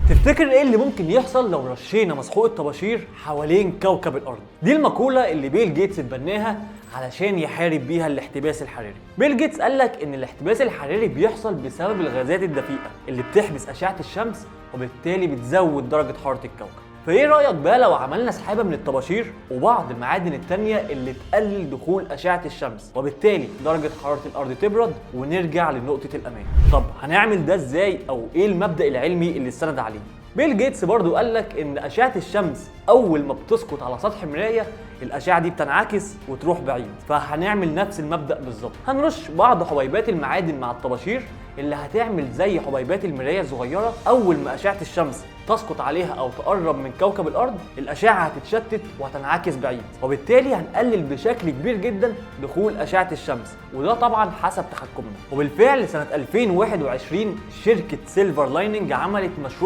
تفتكر ايه اللي ممكن يحصل لو رشينا مسحوق الطباشير حوالين كوكب الارض؟ دي المقولة اللي بيل جيتس اتبناها علشان يحارب بيها الاحتباس الحراري. بيل جيتس قالك ان الاحتباس الحراري بيحصل بسبب الغازات الدفيئة اللي بتحبس اشعة الشمس وبالتالي بتزود درجة حرارة الكوكب. فايه رأيك بقى لو عملنا سحابة من الطباشير وبعض المعادن التانية اللي تقلل دخول أشعة الشمس وبالتالي درجة حرارة الأرض تبرد ونرجع لنقطة الأمان؟ طب هنعمل ده ازاي أو ايه المبدأ العلمي اللي استند عليه؟ بيل جيتس برضو قالك ان أشعة الشمس أول ما بتسقط على سطح مراية الأشعة دي بتنعكس وتروح بعيد، فهنعمل نفس المبدأ بالظبط. هنرش بعض حبيبات المعادن مع الطباشير اللي هتعمل زي حبيبات المراية الصغيرة. أول ما أشعة الشمس تسقط عليها أو تقرب من كوكب الأرض الأشعة هتتشتت وهتنعكس بعيد، وبالتالي هنقلل بشكل كبير جدا دخول أشعة الشمس، وده طبعا حسب تحكمنا. وبالفعل سنة 2021 شركة سيلفر لايننج عملت مشروع